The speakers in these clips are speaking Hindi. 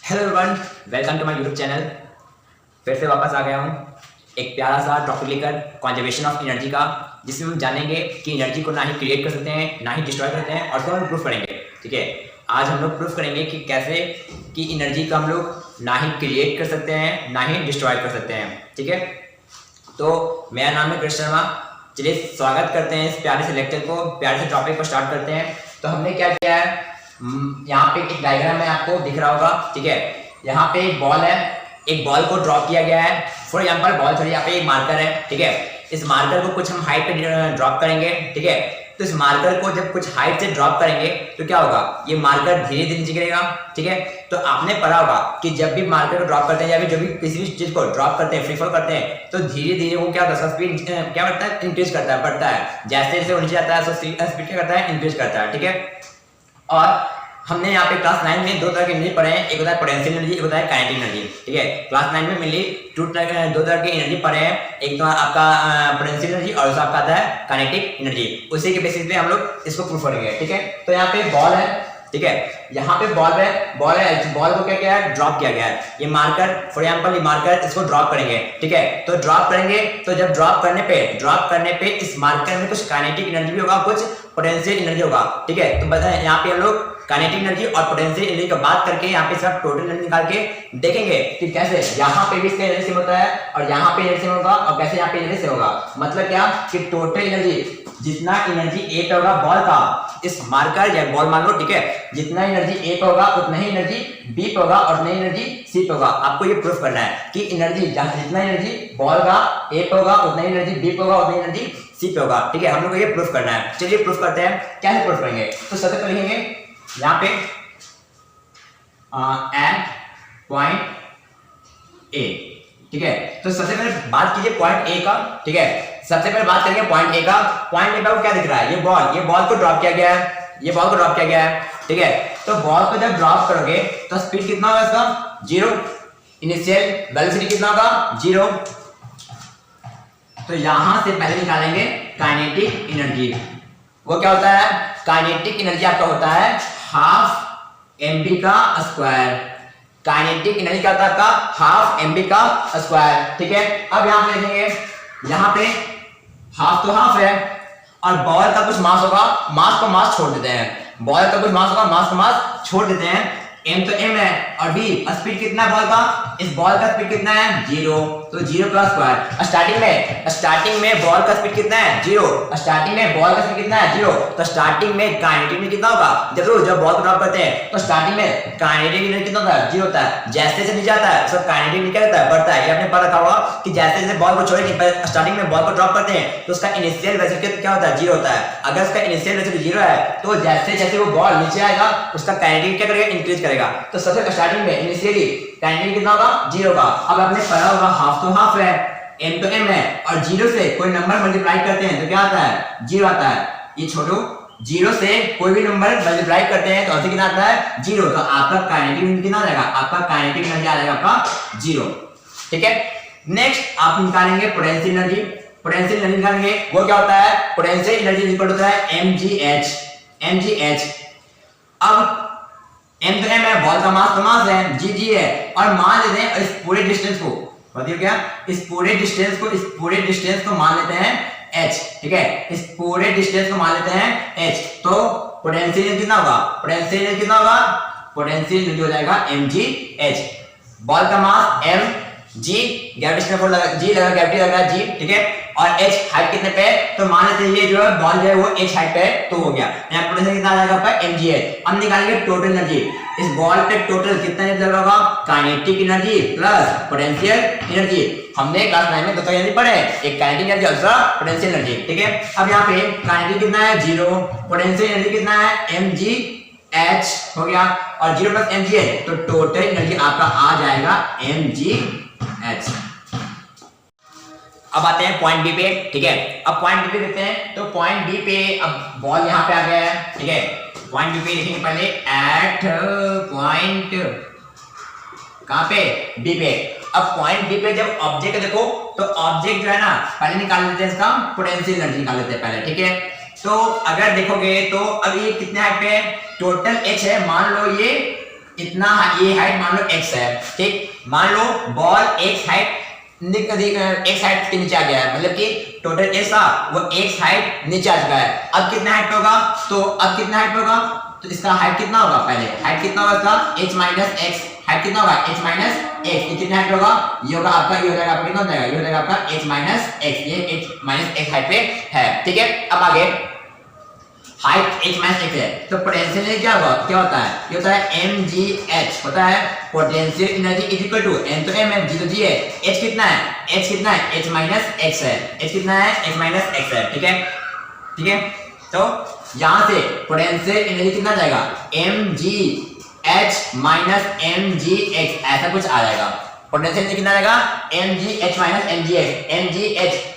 Hello everyone, welcome to my YouTube channel. फिर से वापस आ गया हूँ एक प्यारा सा टॉपिक लेकर, कंजर्वेशन ऑफ एनर्जी का, जिसमें हम जानेंगे कि एनर्जी को ना ही क्रिएट कर सकते हैं ना ही डिस्ट्रॉय करते हैं, और उसको हम प्रूफ करेंगे। ठीक है, आज हम लोग प्रूफ करेंगे कि कैसे कि एनर्जी को हम लोग ना ही क्रिएट कर सकते हैं ना ही डिस्ट्रॉय कर सकते हैं। ठीक है, तो मेरा नाम है कृष्ण शर्मा। चलिए स्वागत करते हैं इस प्यारे से लेक्चर को, प्यारे से टॉपिक को स्टार्ट करते हैं। तो हमने क्या किया है, यहाँ पे एक डायग्राम में आपको दिख रहा होगा। ठीक है, यहाँ पे एक बॉल है, एक बॉल को ड्रॉप किया गया है। फॉर एग्जाम्पल बॉल थोड़ी, यहाँ पे एक मार्कर है। ठीक है, इस मार्कर को कुछ हम हाइट पे ड्रॉप करेंगे। ठीक है, तो इस मार्कर को जब कुछ हाइट से ड्रॉप करेंगे तो क्या होगा, ये मार्कर धीरे धीरे नीचे गिरेगा। ठीक है, तो आपने पढ़ा होगा कि जब भी मार्कर को ड्रॉप करते हैं या फिर जब भी किसी भी चीज को ड्रॉप करते हैं, फ्री फॉल करते हैं, तो धीरे धीरे वो क्या होता है, स्पीड क्या बढ़ता है, इंक्रीज करता है, बढ़ता है। जैसे जैसे वो नीचे आता है तो स्पीड क्या करता है, इंक्रीज करता है। ठीक है, और हमने यहाँ पे क्लास 9 में दो तरह की एनर्जी पढ़े हैं, एक होता है पोटेंशियल एनर्जी, एक होता है काइनेटिक एनर्जी। ठीक है, क्लास 9 में मिली दो तरह की एनर्जी पढ़े हैं, एक तो आपका पोटेंशियल एनर्जी और दूसरा आपका आता है काइनेटिक एनर्जी। उसी के बेसिस पे हम लोग इसको प्रूफ करेंगे। ठीक है, तो यहाँ पे बॉल है। ठीक है, यहाँ पे बॉल है, बॉल को क्या किया है, ड्रॉप किया गया है। ये मार्कर, फॉर एग्जांपल ये मार्कर, इसको ड्रॉप करेंगे। ठीक है, तो ड्रॉप करेंगे तो जब ड्रॉप करने पे इस मार्कर में कुछ काइनेटिक एनर्जी भी होगा, कुछ पोटेंशियल एनर्जी होगा। ठीक है, तो बताएं यहाँ पे हम लोग काइनेटिक एनर्जी और पोटेंशियल एनर्जी की बात करके यहाँ पे सब टोटल एनर्जी निकाल के देखेंगे कि कैसे यहाँ पे भी इसका एनर्जी सेम होता है और यहाँ पे एनर्जी सेम होगा, और कैसे यहाँ पे एनर्जी सेम होगा। मतलब क्या कि टोटल एनर्जी, जितना एनर्जी ए पे होगा बॉल का, इस मार्कर या बॉल मान लो, ठीक है, जितना एनर्जी ए पे होगा उतना ही एनर्जी बी पे होगा और उतना ही एनर्जी सी पे होगा। आपको ये प्रूफ करना है कि एनर्जी जितना एनर्जी बॉल का ए पे होगा उतना ही एनर्जी बी पे होगा, उतना ही एनर्जी सी पे होगा। ठीक है, हम लोग को ये प्रूफ करना है। चलिए प्रूफ करते हैं, कैसे प्रूफ करेंगे। तो सबसे पहले लिखेंगे यहाँ पे एट पॉइंट ए। ठीक है, तो सबसे पहले बात कीजिए पॉइंट ए का। ठीक है, सबसे पहले बात करेंगे पॉइंट ए का। पॉइंट ए पे क्या दिख रहा है, ये बॉल को ड्रॉप किया गया है, ये बॉल को ड्रॉप किया गया है। ठीक है, तो बॉल को जब ड्रॉप करोगे तो स्पीड कितना होगा इसका, 0। इनिशियल वेलोसिटी कितना होगा, 0। तो यहां से पहले निकालेंगे काइनेटिक एनर्जी। वो क्या होता है, काइनेटिक एनर्जी आपका होता है हाफ mv का स्क्वायर। काइनेटिक एनर्जी क्या होता है आपका, हाफ mv का स्क्वायर। ठीक है, अब यहां पे देखेंगे, यहां पे हाफ तो हाफ है और बॉल का कुछ मास होगा, मास को मास छोड़ देते हैं, बॉल का कुछ मास होगा, मास को मास छोड़ देते हैं। m तो m है और v स्पीड कितना है बॉल का, इस बॉल का स्पीड कितना है, 0। तो 0 का स्क्वायर। स्टार्टिंग में बॉल का स्पीड कितना है, 0। स्टार्टिंग में बॉल का स्पीड कितना है, 0। तो स्टार्टिंग में काइनेटिक एनर्जी कितना होगा, जब बॉल को ड्रॉप करते हैं तो स्टार्टिंग में काइनेटिक एनर्जी कितना होता है, 0 होता है। जैसे जैसे नीचे आता है सब काइनेटिक एनर्जी क्या होता है, बढ़ता है। ये आपने पढ़ा रखा होगा कि जैसे जैसे बॉल को छोड़ेंगे, स्टार्टिंग में बॉल को ड्रॉप करते हैं तो उसका इनिशियल वेलोसिटी क्या होता है, 0 होता है। अगर उसका इनिशियल वेलोसिटी 0 है तो जैसे जैसे वो बॉल नीचे आएगा उसका काइनेटिक क्या करेगा, इंक्रीज करेगा। तो सबसे स्टार्टिंग में इनिशियली काइनेटिक कितना होगा, 0 होगा। अब आपने पढ़ा होगा हाफ तो हाफ है, m तो m है, और 0 से कोई नंबर मल्टीप्लाई करते हैं तो क्या आता है, 0 आता है। ये छोटो, 0 से कोई भी नंबर मल्टीप्लाई करते हैं तो आंसर कितना आता है, 0। तो आपका काइनेटिक एनर्जी कितना आ जाएगा, आपका काइनेटिक एनर्जी आ जाएगा आपका 0। ठीक है, नेक्स्ट आप निकालेंगे पोटेंशियल एनर्जी। पोटेंशियल एनर्जी निकालेंगे, वो क्या होता है, पोटेंशियल एनर्जी इक्वल होता है mgh। अब m तो m है, बॉल का मास तो मास है, g है, और मान लेते हैं इस पूरे डिस्टेंस को, बताइए क्या, इस पूरे डिस्टेंस को मान लेते हैं h। ठीक है, इस पूरे डिस्टेंस को मान लेते हैं h। तो पोटेंशियल एनर्जी कितना होगा, पोटेंशियल एनर्जी हो जाएगा mgh। बॉल का मास m, g ग्रेविटेशनल फोर्स लगा, g लगा, ग्रेविटी लग रहा है g। ठीक है, और h हाइट कितने पे, तो मान लेते हैं ये जो है बॉल जो है वो h हाइट पे, तो हो गया। यहाँ पोटेंशियल कितना आ जाएगा आपका, mgh। अब निकालेंगे टोटल एनर्जी। इस बॉल पे टोटल कितना एनर्जी लगा होगा, kinetic energy plus potential energy. हमने क्लास 9 में दो तरह एनर्जी पढ़े, एक काइनेटिक एनर्जी और दूसरा पोटेंशियल एनर्जी। ठीक है, अब यहाँ पे काइनेटिक कितना है, 0, पोटेंशियल एनर्जी कितना है, mgh हो गया, और 0 प्लस mgh, तो टोटल एनर्जी आपका आ जाएगा mgh। अब आते हैं पॉइंट बी पे। ठीक है, अब पॉइंट बी पे देखते हैं। तो पॉइंट बी पे अब बॉल यहाँ पे आ गया है। ठीक है, पॉइंट बी पे लिखेंगे पहले एट पॉइंट, कहाँ पे, बी पे। अब पॉइंट बी पे जब ऑब्जेक्ट देखो तो ऑब्जेक्ट जो है ना, पहले निकाल लेते हैं इसका पोटेंशियल एनर्जी निकाल लेते हैं पहले। ठीक है, तो अगर देखोगे तो अब ये कितने हाइट पे है, टोटल h है, मान लो ये इतना ये हाइट मान लो x है, ठीक, मान लो ball x height x height के नीचे आ गया है, मतलब कि टोटल s था वो x हाइट नीचे आ चुका है। अब कितना हाइट होगा, तो अब कितना हाइट होगा, तो इसका हाइट कितना होगा, पहले हाइट कितना होगा इसका h माइनस x, हाइट कितना होगा h माइनस x, ये कितना हाइट होगा, ये होगा आपका, ये हो जाएगा आपका, कितना हो जाएगा, ये हो जाएगा आपका h माइनस x, ये h माइनस x हाइट पे है, ठीक है। अब आगे हाइट h माइनस x है, तो पोटेंशियल क्या होगा, क्या होता है, ये होता है mgh होता है, potential energy is equal to n तो m है, g तो g है, h कितना है, h कितना है, h माइनस x है, h कितना है, h माइनस x है, ठीक है, ठीक है। तो यहां से पोटेंशियल एनर्जी कितना जाएगा, mgh माइनस mgx, ऐसा कुछ आ जाएगा। पोटेंशियल एनर्जी कितना जाएगा, mgh minus mgx, mgh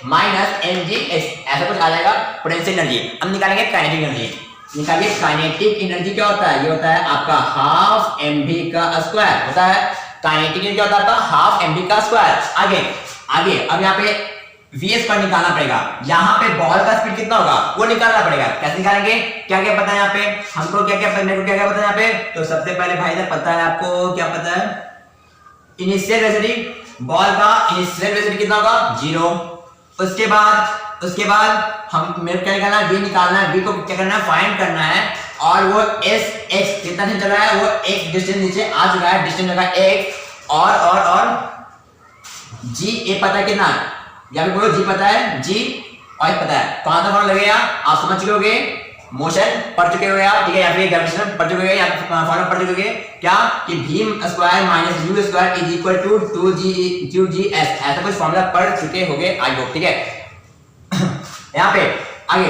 minus mgx, ऐसा कुछ आ जाएगा पोटेंशियल एनर्जी। अब निकालेंगे काइनेटिक एनर्जी, निकालिए काइनेटिक एनर्जी क्या होता है, ये होता है आपका हाफ mv का स्क्वायर होता है, काइनेटिक एनर्जी क्या होता है आपका हाफ mv का स्क्वायर। आगे आगे अब यहाँ पे vs पर निकालना पड़ेगा, यहाँ पे बॉल का स्पीड कितना होगा वो निकालना पड़ेगा। कैसे निकालेंगे, क्या क्या पता है यहाँ पे हमको, क्या क्या मेरे को क्या क्या पता है यहाँ पे, तो सबसे पहले भाई साहब पता है आपको, क्या पता है, इनिशियल वेलोसिटी, बॉल का इनिशियल वेलोसिटी कितना होगा 0। उसके बाद हम मेरे को क्या निकालना है, v निकालना है, v को क्या करना है, फाइंड करना है, और वो s x कितना दिन चल रहा है, वो x डिस्टेंस नीचे आ चुका है, डिस्टेंस जगह x, और g ये पता है कितना, या फिर बोलो g पता है, g और पता है, कौन सा फॉर्मूला लगेगा आप समझ चुके होगे, मोशन पढ़ चुके होगे आप, ठीक है, या फिर ग्रेविटेशन पढ़ चुके होगे, या फॉर्मूला पढ़ चुके होगे क्या, कि v square minus u square is equal to 2gs, ऐसा कुछ फॉर्मूला पढ़ चुके होगे आई होप, ठीक है। यहाँ पे आगे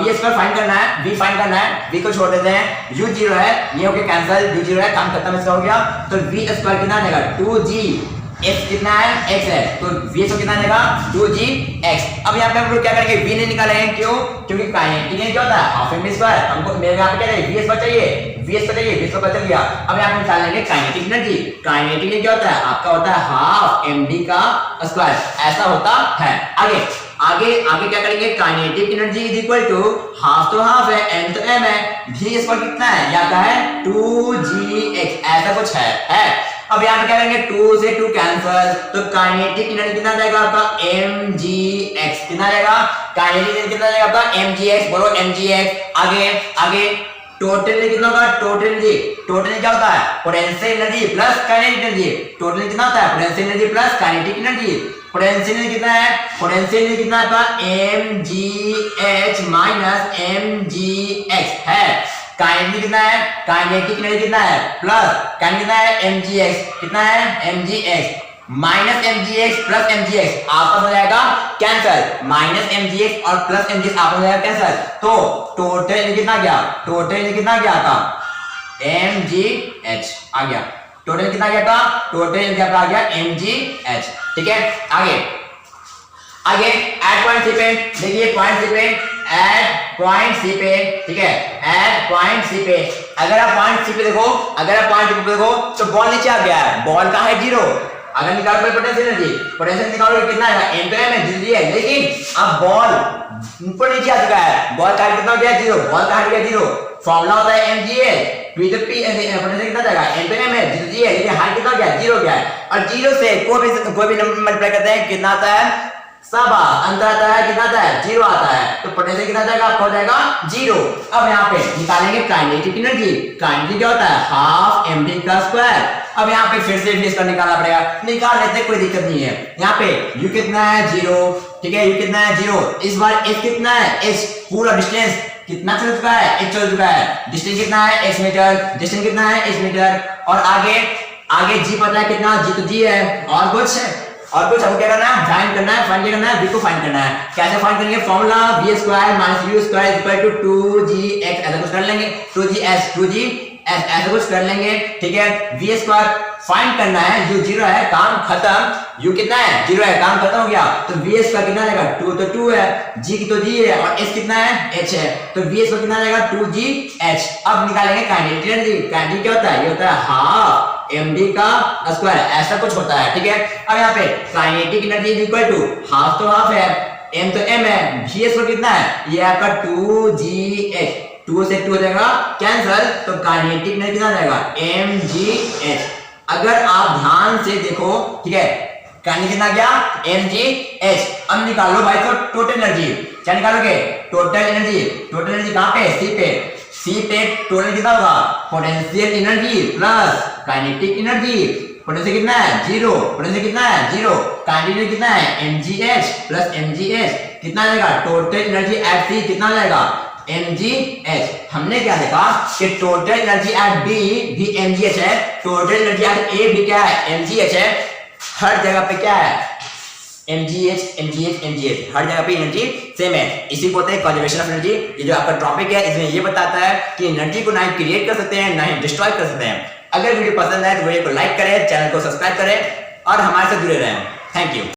v स्क्वायर फाइंड करना है, v फाइंड करना है, v को छोड़ देते हैं, u 0 है, ये हो गया कैंसिल, u 0 है, काम खत्म इसका हो गया, तो v स्क्वायर कितना आएगा 2g, x कितना है, x है, तो v स्क्वायर कितना आएगा 2gx। अब यहाँ पे हम लोग क्या करेंगे, v नहीं निकालेंगे, क्यों, क्योंकि काइनेटिक एनर्जी क्या होता है हाफ mv स्क्वायर, हमको मेरे यहाँ पे क्या चाहिए, v स्क्वायर चाहिए, v स्क्वायर चाहिए, v स्क्वायर बदल गया। अब यहाँ पे निकाल लेंगे काइनेटिक एनर्जी, काइनेटिक एनर्जी क्या होता है आपका, होता है हाफ mv का स्क्वायर, ऐसा होता है। आगे आगे आगे क्या करेंगे, kinetic energy is equal to half तो हाफ है, m तो m है, v स्क्वायर कितना है, या का है 2gx, ऐसा कुछ है। अब यहाँ पे क्या करेंगे, 2 से 2 कैंसिल, तो काइनेटिक एनर्जी कितना जाएगा आपका mgx, कितना जाएगा, काइनेटिक एनर्जी कितना जाएगा आपका mgx, बोलो mgx। आगे आगे टोटल एनर्जी कितना होगा, टोटल एनर्जी क्या होता है, potential energy plus kinetic energy, total कितना होता है, potential energy plus kinetic energy. Potential energy कितना है, पोटेंशियल एनर्जी कितना है आपका mgh माइनस mgx है, काइनेटिक कितना है, काइनेटिक एनर्जी कितना है, प्लस काइनेटिक कितना है mgx, कितना है mgx minus mgx plus mgx, आपका हो जाएगा कैंसिल, माइनस mgx और प्लस mgx आपका हो जाएगा कैंसिल, तो टोटल एनर्जी कितना गया, टोटल एनर्जी कितना गया था mgh आ गया, टोटल कितना गया था, टोटल एनर्जी आपका आ गया mgh, ठीक है। आगे आगे एट पॉइंट सी पे देखिए, पॉइंट सी पे, एट पॉइंट सी पे, ठीक है, एट पॉइंट सी पे, अगर आप पॉइंट सी पे देखो, अगर आप पॉइंट सी पे देखो तो बॉल नीचे आ गया है, बॉल का है 0, अगर निकालो पोटेंशियल एनर्जी, पोटेंशियल निकालोगे कितना आएगा, m तो m है, जल्दी है, लेकिन अब बॉल ऊपर नीचे आ चुका है, बॉल का कितना हो गया 0, बॉल का हो गया 0, फॉर्मूला होता है mgh, p तो p पोटेंशियल कितना जाएगा, m तो m है, जल्दी है, लेकिन हाइट कितना हो गया 0 हो गया है, और 0 से कोई भी नंबर मल्टीप्लाई करते हैं कितना आता है, सबा अंतर आता है, कितना आता है 0 आता है, तो पोटेंशियल कितना जाएगा आपका हो जाएगा 0। अब यहाँ पे निकालेंगे काइनेटिक एनर्जी, काइनेटिक क्या होता है हाफ mv का स्क्वायर। अब यहाँ पे फिर से v स्क्वायर निकालना पड़ेगा, निकाल लेते हैं कोई दिक्कत नहीं है। यहाँ पे u कितना है 0, ठीक है, u कितना है 0, इस बार h कितना है, h पूरा डिस्टेंस कितना चल चुका है, h चल चुका है, डिस्टेंस कितना है h मीटर, डिस्टेंस कितना है h मीटर, और आगे आगे g पता है कितना, g तो g है, और कुछ हमको क्या करना है, फाइंड करना है, फाइंड करना है, v को फाइंड करना है। कैसे फाइंड करेंगे, formula v square minus u square equal to 2gx, ऐसा कुछ कर लेंगे, 2gs ऐसा कुछ कर लेंगे, ठीक है। v स्क्वायर फाइंड करना है, u 0 है, काम खत्म, u कितना है 0 है, काम खत्म हो गया, तो v स्क्वायर कितना आएगा 2 तो 2 है, g की तो g है, और h कितना है h है, तो v स्क्वायर कितना आएगा 2gh। अब निकालेंगे काइनेटिक एनर्जी, काइनेटिक क्या होता है, ये होता है हाफ mv का स्क्वायर, ऐसा कुछ होता है, ठीक है। अब यहाँ पे kinetic energy is equal to half तो हाफ है, m तो m है, v स्क्वायर कितना है, ये आपका 2gh, 2 से 2 हो जाएगा कैंसल, तो काइनेटिक एनर्जी कितना जाएगा mgh। अगर आप ध्यान से देखो, ठीक है, काइनेटिक कितना गया mgh। अब निकालो भाई तो टोटल एनर्जी, क्या निकालोगे टोटल एनर्जी, टोटल एनर्जी कहां पे सी पे टोटल कितना होगा potential energy plus kinetic energy. Potential कितना है 0, पोटेंशियल कितना है 0, काइनेटिक एनर्जी कितना है mgh प्लस mgh कितना आएगा टोटल एनर्जी एट सी कितना आएगा mgh। हमने क्या देखा कि टोटल एनर्जी एट बी भी mgh है, टोटल एनर्जी एट ए भी क्या है mgh है। हर जगह पे क्या है mgh हर जगह पे एनर्जी सेम है। इसी को बोलते हैं कंजर्वेशन ऑफ एनर्जी। ये जो आपका टॉपिक है इसमें ये बताता है कि एनर्जी को ना ही क्रिएट कर सकते हैं ना ही डिस्ट्रॉय कर सकते हैं। अगर वीडियो पसंद आए तो वीडियो को लाइक करें, चैनल को सब्सक्राइब करें और हमारे साथ जुड़े रहें। Thank you.